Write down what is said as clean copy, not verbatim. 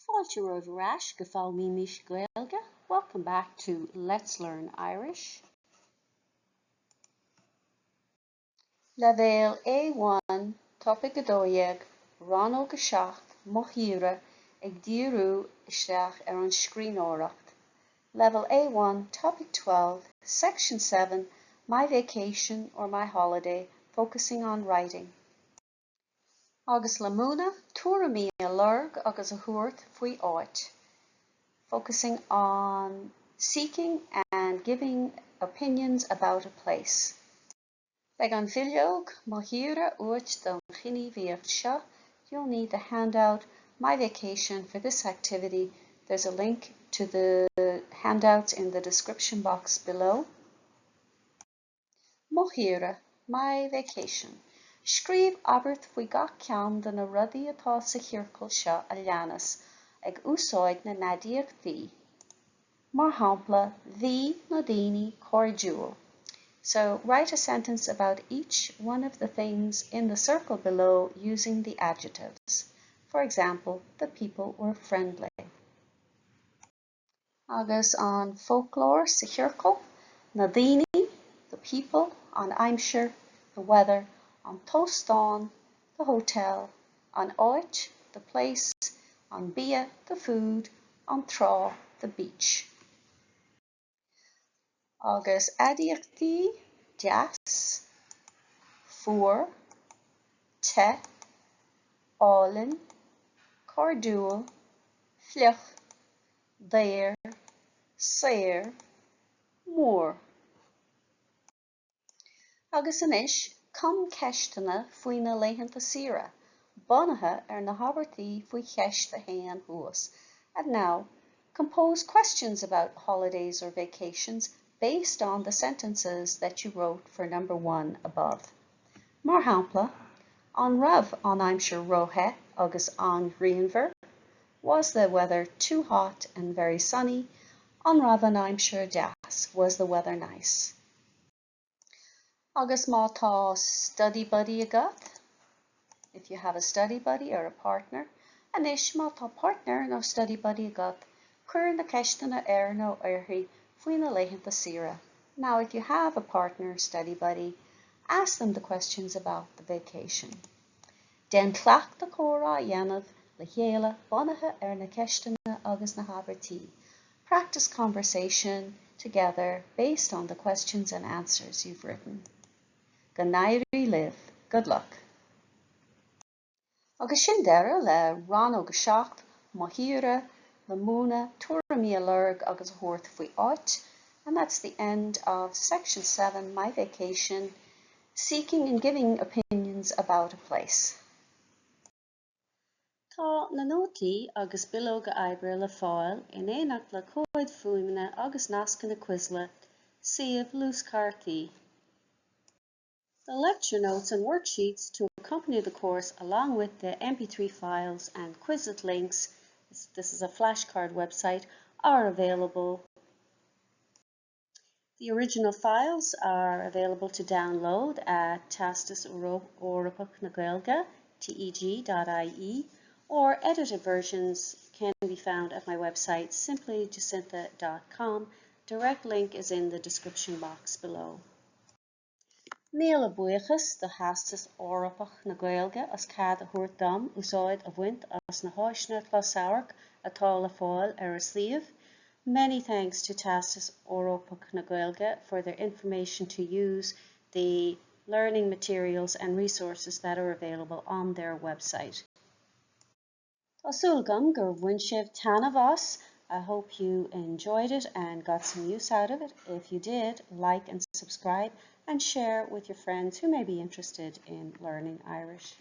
Fáilte roimh go fáil mí mis Gaeilge. Welcome back to Let's Learn Irish. Level A1 topic godóiag Rannóg mothíre ag díriú isteach an Scríbhneoireacht. Level A1 topic 12 section 7 my vacation or my holiday focusing on writing. Agus le múna túra mí a lurg agus a thuairt faoi áit, focusing on seeking and giving opinions about a place. Like an bhuileog mothíre uait don Scríbhneoireacht seo, you'll need the handout My Vacation for this activity. There's a link to the handouts in the description box below. Mothíre, my vacation. Scríb abart faoi gach ceann de na rudaí atá sa chiorcal seo a leanas ag úsáid na nádíochtaí. Mar shampla, bhí na daoine cordúil. So write a sentence about each one of the things in the circle below using the adjectives. For example, the people were friendly. Agus an folklore sa chiorcal, na daoine, the people, an aimsir, the weather, an Taisteal, the hotel, an áit, the place, an bia, the food, an trá, the beach. Agus adíochtaí, deas, fuair, te, álinn, cordúil, fliuch, daoir, saoire, mór. Agus anois, come ceistena faoi na Laethanta saoire, bunaithe na habairtaí faoi cheist a héan thuas. And now, compose questions about holidays or vacations based on the sentences that you wrote for number 1 above. Mar shampla, an raibh an aimsir rótha agus an rianmhar. Was the weather too hot and very sunny? An raibh an aimsir deas. Was the weather nice? Agus má tá study buddy agat, if you have a study buddy or a partner, anois má tá partner nó study buddy agat, chuir na ceistena nó uirthi faoi na Laethanta saoire. Now, if you have a partner, study buddy, ask them the questions about the vacation. Den tlach de córa dhéanamh le chéile bunaithe na ceistena agus na habairtaí. Practice conversation together based on the questions and answers you've written. Ganairi live. Good luck. Agus sin deire le Rannóg mothíre, le múna, túra mí a lurg agus a thuairt faoi áit. And that's the end of section 7, My Vacation, seeking and giving opinions about a place. Tá na nótaí agus bilóg a oibre le fáil in éineacht le cóid fuaimne agus nasca na Quizlet, suíomh lús cartaí. The lecture notes and worksheets to accompany the course, along with the MP3 files and Quizlet links, this is a flashcard website, are available. The original files are available to download at Theastas Eorpach na Gaeilge, teg.ie, or edited versions can be found at my website, simplyjacinta.com. Direct link is in the description box below. Míle buíochas the Theastas Eorpach na Gaeilge as cead a thuairt dom úsáid a bhaint as na háiseanna closamhairc atá le fáil a suíomh. Many thanks to Theastas Eorpach na Gaeilge for their information to use the learning materials and resources that are available on their website. Tásúlgam gur bhain sibh tanna bhas. I hope you enjoyed it and got some use out of it. If you did, like and subscribe and share with your friends who may be interested in learning Irish.